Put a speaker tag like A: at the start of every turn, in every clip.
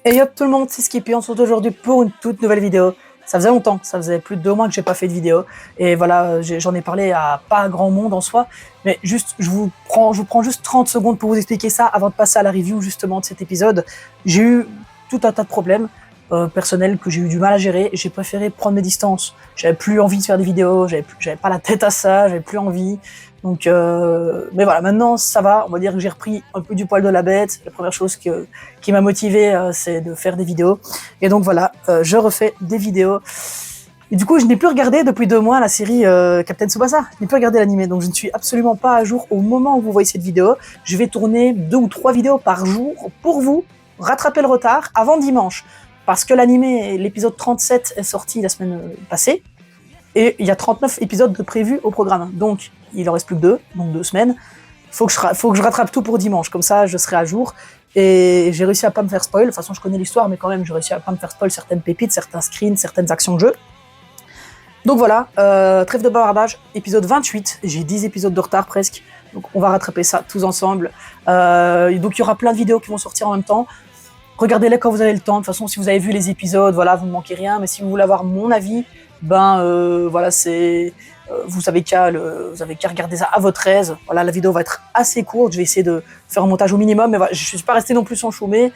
A: Hey hop tout le monde, c'est Skip et on se retrouve aujourd'hui pour une toute nouvelle vidéo. Ça faisait longtemps, ça faisait plus de 2 mois que j'ai pas fait de vidéo. Et voilà, j'en ai parlé à pas grand monde en soi. Mais juste, je vous prends juste 30 secondes pour vous expliquer ça avant de passer à la review justement de cet épisode. J'ai eu tout un tas de problèmes personnels que j'ai eu du mal à gérer. J'ai préféré prendre mes distances. J'avais plus envie de faire des vidéos, j'avais pas la tête à ça, j'avais plus envie. Donc, mais voilà, maintenant ça va. On va dire que j'ai repris un peu du poil de la bête. La première chose qui m'a motivé, c'est de faire des vidéos. Et donc voilà, je refais des vidéos. Et du coup, je n'ai plus regardé depuis 2 mois la série Captain Tsubasa. Je n'ai plus regardé l'anime, donc je ne suis absolument pas à jour au moment où vous voyez cette vidéo. Je vais tourner 2 ou 3 vidéos par jour pour vous rattraper le retard avant dimanche. Parce que l'anime, l'épisode 37 est sorti la semaine passée. Et il y a 39 épisodes de prévus au programme. Donc, il en reste plus que 2, donc 2 semaines. Faut que je rattrape tout pour dimanche, comme ça je serai à jour. Et j'ai réussi à pas me faire spoil. De toute façon, je connais l'histoire, mais quand même, j'ai réussi à pas me faire spoil certaines pépites, certains screens, certaines actions de jeu. Donc voilà, trêve de bavardage, épisode 28. J'ai 10 épisodes de retard presque. Donc on va rattraper ça tous ensemble. Donc il y aura plein de vidéos qui vont sortir en même temps. Regardez-les quand vous avez le temps. De toute façon, si vous avez vu les épisodes, voilà, vous ne manquez rien. Mais si vous voulez avoir mon avis, voilà, c'est vous avez qu'à regarder ça à votre aise. Voilà, la vidéo va être assez courte. Je vais essayer de faire un montage au minimum, mais voilà, je suis pas resté non plus sans chômer.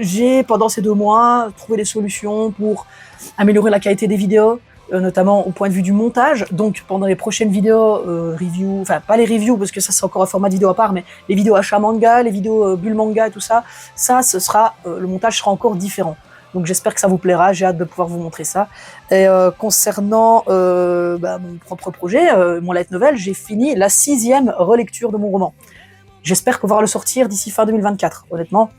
A: J'ai pendant ces 2 mois trouvé des solutions pour améliorer la qualité des vidéos, notamment au point de vue du montage. Donc pendant les prochaines vidéos review, enfin pas les reviews parce que ça c'est encore un format de vidéo à part, mais les vidéos achat manga, les vidéos bulle manga et tout ça, ce sera le montage sera encore différent. Donc j'espère que ça vous plaira, j'ai hâte de pouvoir vous montrer ça. Et concernant mon propre projet, mon light novel, j'ai fini la 6e relecture de mon roman. J'espère pouvoir le sortir d'ici fin 2024, honnêtement.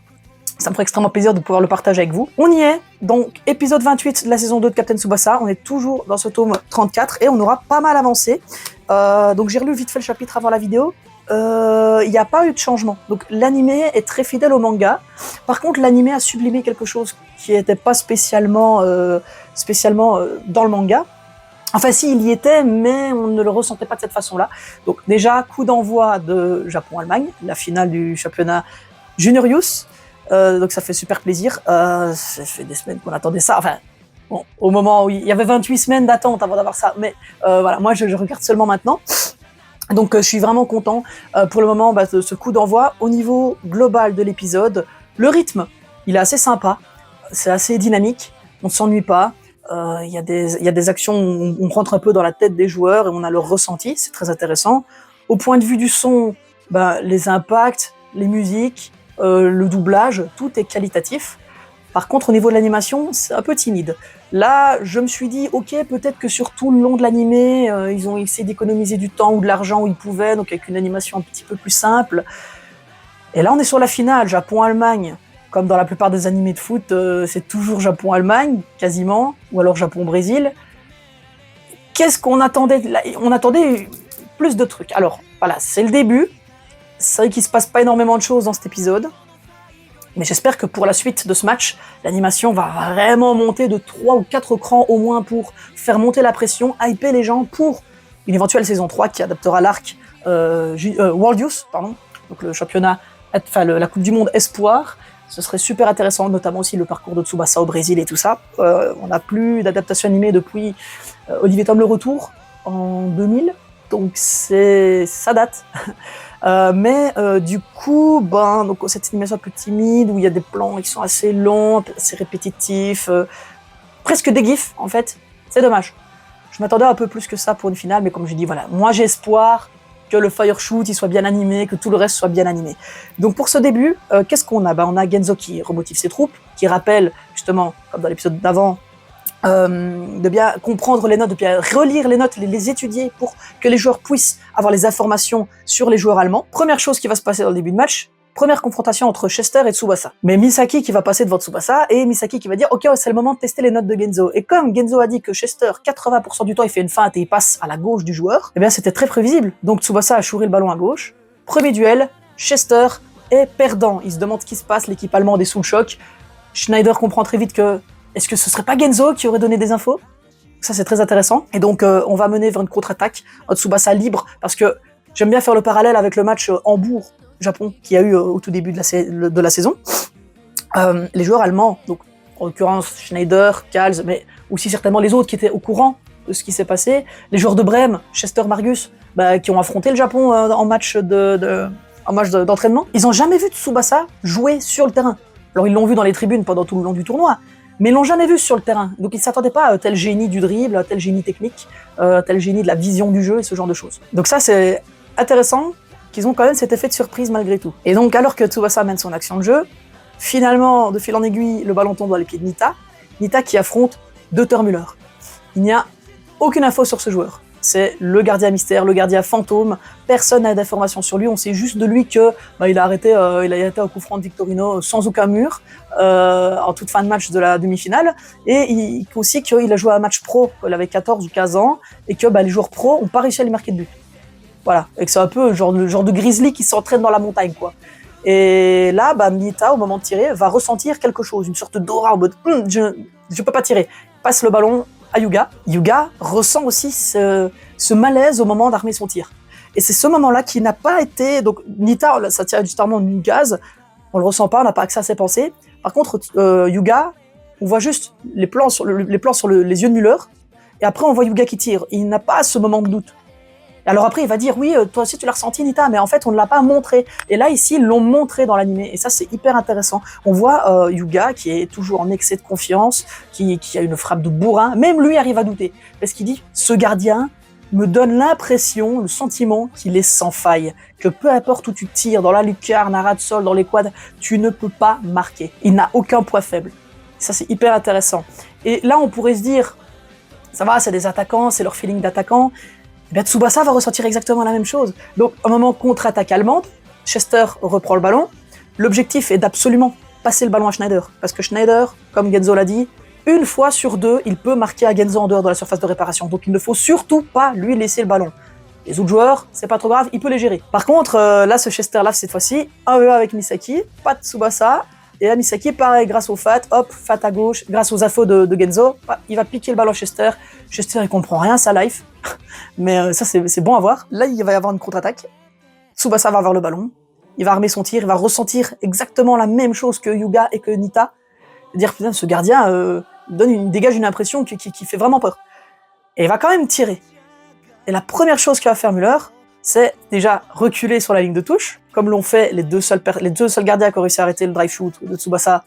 A: Ça me ferait extrêmement plaisir de pouvoir le partager avec vous. On y est, donc épisode 28 de la saison 2 de Captain Tsubasa, on est toujours dans ce tome 34 et on aura pas mal avancé. Donc j'ai relu vite fait le chapitre avant la vidéo. Il n'y a pas eu de changement. Donc l'animé est très fidèle au manga. Par contre, l'animé a sublimé quelque chose qui n'était pas spécialement dans le manga. Enfin si, il y était, mais on ne le ressentait pas de cette façon-là. Donc déjà, coup d'envoi de Japon-Allemagne, la finale du championnat Junior Youth. Donc ça fait super plaisir. Ça fait des semaines qu'on attendait ça. Enfin, bon, au moment où il y avait 28 semaines d'attente avant d'avoir ça. Mais voilà, moi je regarde seulement maintenant. Donc je suis vraiment content pour le moment de ce coup d'envoi. Au niveau global de l'épisode, le rythme, il est assez sympa. C'est assez dynamique. On ne s'ennuie pas. Il y a des actions où on rentre un peu dans la tête des joueurs et on a leur ressenti. C'est très intéressant. Au point de vue du son, les impacts, les musiques, le doublage, tout est qualitatif. Par contre, au niveau de l'animation, c'est un peu timide. Là, je me suis dit, ok, peut-être que sur tout le long de l'animé, ils ont essayé d'économiser du temps ou de l'argent où ils pouvaient, donc avec une animation un petit peu plus simple. Et là, on est sur la finale, Japon-Allemagne. Comme dans la plupart des animés de foot, c'est toujours Japon-Allemagne, quasiment, ou alors Japon-Brésil. Qu'est-ce qu'on attendait? On attendait plus de trucs. Alors, voilà, c'est le début. C'est vrai qu'il se passe pas énormément de choses dans cet épisode, mais j'espère que pour la suite de ce match, l'animation va vraiment monter de 3 ou 4 crans au moins pour faire monter la pression, hyper les gens pour une éventuelle saison 3 qui adaptera l'arc World Youth, donc le championnat, enfin la Coupe du Monde Espoir. Ce serait super intéressant, notamment aussi le parcours de Tsubasa au Brésil et tout ça. On n'a plus d'adaptation animée depuis Olivier Tom le Retour en 2000, donc ça date. Mais du coup, donc cette animation un peu timide où il y a des plans qui sont assez longs, assez répétitifs, presque des gifs en fait. C'est dommage. Je m'attendais un peu plus que ça pour une finale, mais comme je dis, voilà, moi j'ai espoir que le fire shoot il soit bien animé, que tout le reste soit bien animé. Donc pour ce début, qu'est-ce qu'on a? On a Genzo qui remotive ses troupes, qui rappelle justement, comme dans l'épisode d'avant, de bien comprendre les notes, de bien relire les notes, les étudier pour que les joueurs puissent avoir les informations sur les joueurs allemands. Première chose qui va se passer dans le début de match, première confrontation entre Chester et Tsubasa. Mais Misaki qui va passer devant Tsubasa et Misaki qui va dire « Ok, c'est le moment de tester les notes de Genzo ». Et comme Genzo a dit que Chester, 80% du temps, il fait une feinte et il passe à la gauche du joueur, eh bien c'était très prévisible. Donc Tsubasa a chouré le ballon à gauche. Premier duel, Chester est perdant. Il se demande ce qui se passe, l'équipe allemande est sous le choc. Schneider comprend très vite que est-ce que ce serait pas Genzo qui aurait donné des infos? Ça, c'est très intéressant. Et donc, on va mener vers une contre-attaque. Tsubasa libre, parce que j'aime bien faire le parallèle avec le match Hambourg-Japon qu'il y a eu au tout début de la saison. les joueurs allemands, donc en l'occurrence Schneider, Kals, mais aussi certainement les autres qui étaient au courant de ce qui s'est passé, les joueurs de Brême, Chester Margus, qui ont affronté le Japon en match d'entraînement, ils n'ont jamais vu Tsubasa jouer sur le terrain. Alors ils l'ont vu dans les tribunes pendant tout le long du tournoi, mais ils l'ont jamais vu sur le terrain. Donc ils ne s'attendaient pas à tel génie du dribble, à tel génie technique, tel génie de la vision du jeu et ce genre de choses. Donc ça c'est intéressant qu'ils ont quand même cet effet de surprise malgré tout. Et donc alors que Tsubasa mène son action de jeu, finalement, de fil en aiguille, le ballon tombe dans les pieds de Nita. Nita qui affronte Dieter Müller. Il n'y a aucune info sur ce joueur. C'est le gardien mystère, le gardien fantôme. Personne n'a d'informations sur lui. On sait juste de lui que il a arrêté un coup franc de Victorino sans aucun mur en toute fin de match de la demi-finale. Et aussi qu'il a joué un match pro quand il avait 14 ou 15 ans et que les joueurs pro n'ont pas réussi à lui marquer de but. Voilà. Et que c'est un peu le genre de grizzly qui s'entraîne dans la montagne, quoi. Et là, Nita, au moment de tirer, va ressentir quelque chose, une sorte d'aura en mode je peux pas tirer. Passe le ballon à Yuga. Yuga ressent aussi ce malaise au moment d'armer son tir. Et c'est ce moment-là qui n'a pas été... Donc Nita, ça tire justement du gaz, on le ressent pas, on n'a pas accès à ses pensées. Par contre, Yuga, on voit juste les plans sur les yeux de Müller, et après on voit Yuga qui tire. Il n'a pas ce moment de doute. Alors après, il va dire, oui, toi aussi tu l'as ressenti, Nita, mais en fait, on ne l'a pas montré. Et là, ici, ils l'ont montré dans l'animé, et ça, c'est hyper intéressant. On voit Yuga, qui est toujours en excès de confiance, qui a une frappe de bourrin, même lui arrive à douter. Parce qu'il dit, ce gardien me donne l'impression, le sentiment qu'il est sans faille, que peu importe où tu tires, dans la lucarne, à ras de sol, dans les quads, tu ne peux pas marquer. Il n'a aucun point faible. Ça, c'est hyper intéressant. Et là, on pourrait se dire, ça va, c'est des attaquants, c'est leur feeling d'attaquant. Tsubasa va ressentir exactement la même chose. Donc, au moment contre-attaque allemande, Chester reprend le ballon. L'objectif est d'absolument passer le ballon à Schneider. Parce que Schneider, comme Genzo l'a dit, une fois sur deux, il peut marquer à Genzo en dehors de la surface de réparation. Donc, il ne faut surtout pas lui laisser le ballon. Les autres joueurs, c'est pas trop grave, il peut les gérer. Par contre, là, ce Chester-là, cette fois-ci, 1v1 avec Misaki, pas de Tsubasa. Et là, Misaki, pareil, grâce au Fat, hop, Fat à gauche, grâce aux infos de Genzo, il va piquer le ballon à Chester. Chester, il comprend rien, sa life. Mais ça, c'est bon à voir. Là, il va y avoir une contre-attaque. Tsubasa va avoir le ballon. Il va armer son tir. Il va ressentir exactement la même chose que Yuga et que Nita. Dire, putain, ce gardien dégage une impression qui fait vraiment peur. Et il va quand même tirer. Et la première chose qu'il va faire Müller, c'est déjà reculer sur la ligne de touche, comme l'ont fait les deux seuls gardiens qui ont réussi à arrêter le drive shoot de Tsubasa,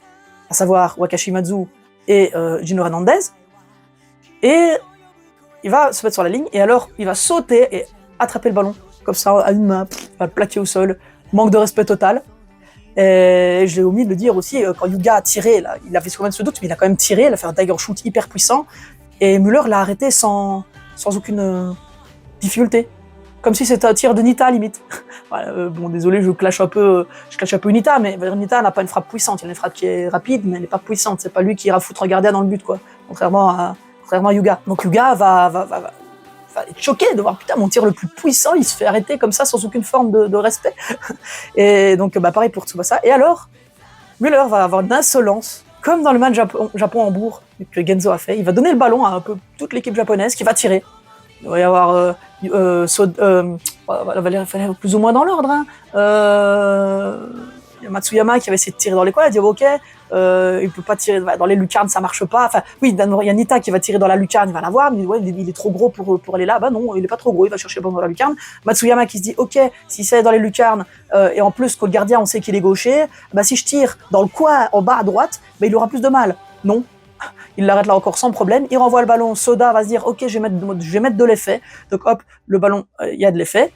A: à savoir Wakashi Mazu et Gino Hernandez. Et il va se mettre sur la ligne, et alors il va sauter et attraper le ballon, comme ça, à une main, il va le plaquer au sol. Manque de respect total. Et j'ai omis de le dire aussi, quand Yuga a tiré, là, il avait quand même ce doute, mais il a quand même tiré, il a fait un dagger shoot hyper puissant, et Müller l'a arrêté sans aucune difficulté. Comme si c'était un tir de Nita, limite. Voilà, bon, désolé, je clash un peu Nita, mais Nita n'a pas une frappe puissante. Il a une frappe qui est rapide, mais elle n'est pas puissante. C'est pas lui qui ira foutre un gardien dans le but, quoi. Contrairement à Yuga. Donc Yuga va être choqué de voir, putain, mon tir le plus puissant, il se fait arrêter comme ça, sans aucune forme de respect. Et donc, pareil pour Tsubasa. Et alors, Müller va avoir une insolence, comme dans le match Japon-Hambourg que Genzo a fait. Il va donner le ballon à un peu toute l'équipe japonaise qui va tirer. Il va y avoir il fallait plus ou moins dans l'ordre. Matsuyama qui va essayer de tirer dans les coins, il a dit ok, il peut pas tirer dans les lucarnes, ça marche pas. Enfin, oui, il y a Nita qui va tirer dans la lucarne, il va l'avoir, mais ouais, il est trop gros pour aller là. Bah non, il est pas trop gros, il va chercher le ballon dans la lucarne. Matsuyama qui se dit ok, si c'est dans les lucarnes, et en plus que le gardien on sait qu'il est gaucher, bah si je tire dans le coin en bas à droite, bah il aura plus de mal. Non. Il l'arrête là encore sans problème. Il renvoie le ballon. Soda va se dire ok, je vais mettre de l'effet. Donc hop, le ballon, il y a de l'effet.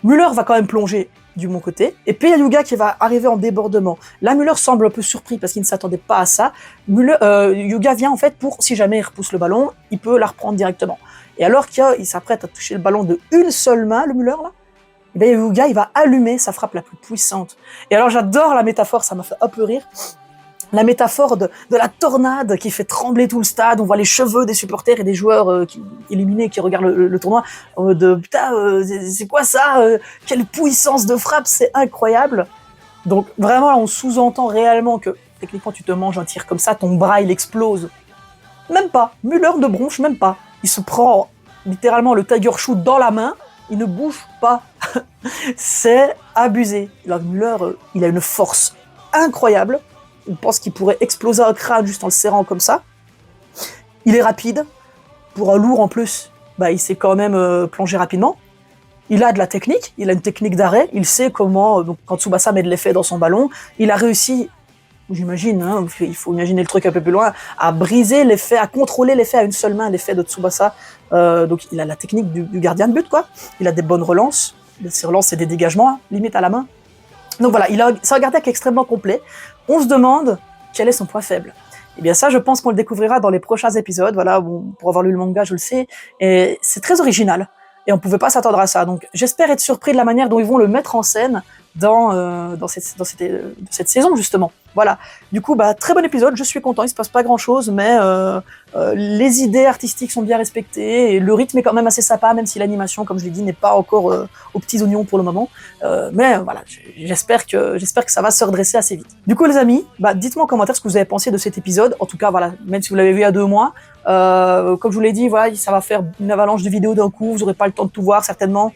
A: Müller va quand même plonger du bon côté. Et puis il y a Yuga qui va arriver en débordement. Là, Müller semble un peu surpris parce qu'il ne s'attendait pas à ça. Yuga vient en fait pour, si jamais il repousse le ballon, il peut la reprendre directement. Et alors qu'il s'apprête à toucher le ballon de une seule main, le Müller là, et bien Yuga il va allumer sa frappe la plus puissante. Et alors j'adore la métaphore, ça m'a fait un peu rire. La métaphore de la tornade qui fait trembler tout le stade, on voit les cheveux des supporters et des joueurs éliminés qui regardent le tournoi, putain, c'est quoi ça, quelle puissance de frappe, c'est incroyable. Donc vraiment là on sous-entend réellement que techniquement tu te manges un tir comme ça, ton bras il explose. Même pas, Müller ne bronche même pas, il se prend littéralement le tiger shoot dans la main, il ne bouge pas. C'est abusé. Alors Müller, il a une force incroyable. On pense qu'il pourrait exploser un crâne juste en le serrant comme ça. Il est rapide. Pour un lourd en plus, bah, il sait quand même plonger rapidement. Il a de la technique, il a une technique d'arrêt. Il sait comment, donc, quand Tsubasa met de l'effet dans son ballon, il a réussi, j'imagine, hein, il faut imaginer le truc un peu plus loin, à briser l'effet, à contrôler l'effet à une seule main, l'effet de Tsubasa. Donc il a la technique du gardien de but, quoi. Il a des bonnes relances. Ses relances, c'est des dégagements, hein, limite à la main. Donc voilà, c'est un gardien qui est extrêmement complet. On se demande quel est son point faible. Eh bien ça, je pense qu'on le découvrira dans les prochains épisodes. Voilà, bon, pour avoir lu le manga, je le sais. Et c'est très original. Et on pouvait pas s'attendre à ça. Donc j'espère être surpris de la manière dont ils vont le mettre en scène dans cette saison, justement. Voilà. Du coup, bah, très bon épisode, je suis content, il se passe pas grand chose, mais les idées artistiques sont bien respectées, et le rythme est quand même assez sympa, même si l'animation, comme je l'ai dit, n'est pas encore aux petits oignons pour le moment. Mais voilà, j'espère que ça va se redresser assez vite. Du coup, les amis, bah, dites-moi en commentaire ce que vous avez pensé de cet épisode. En tout cas, voilà, même si vous l'avez vu il y a 2 mois, comme je vous l'ai dit, voilà, ça va faire une avalanche de vidéos d'un coup, vous n'aurez pas le temps de tout voir, certainement.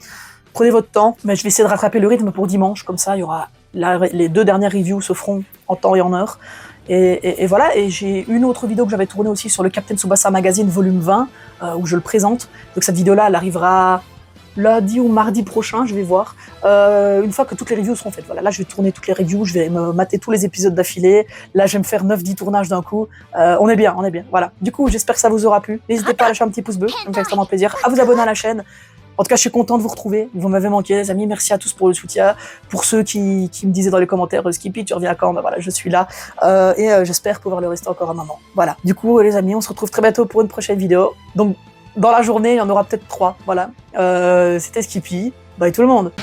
A: Prenez votre temps, mais je vais essayer de rattraper le rythme pour dimanche, comme ça il y aura les 2 dernières reviews se feront en temps et en heure. Et voilà, et j'ai une autre vidéo que j'avais tournée aussi sur le Captain Tsubasa Magazine volume 20, où je le présente. Donc cette vidéo-là, elle arrivera lundi ou mardi prochain, je vais voir, une fois que toutes les reviews seront faites. Voilà, là je vais tourner toutes les reviews, je vais me mater tous les épisodes d'affilée. Là je vais me faire 9-10 tournages d'un coup. On est bien, voilà. Du coup, j'espère que ça vous aura plu. N'hésitez pas à lâcher un petit pouce bleu, ça me fait extrêmement plaisir, à vous abonner à la chaîne. En tout cas, je suis content de vous retrouver. Vous m'avez manqué, les amis. Merci à tous pour le soutien. Pour ceux qui me disaient dans les commentaires, Skippy, tu reviens quand? Ben voilà, je suis là. J'espère pouvoir le rester encore un moment. Voilà. Du coup, les amis, on se retrouve très bientôt pour une prochaine vidéo. Donc, dans la journée, il y en aura peut-être 3. Voilà. C'était Skippy. Bye tout le monde.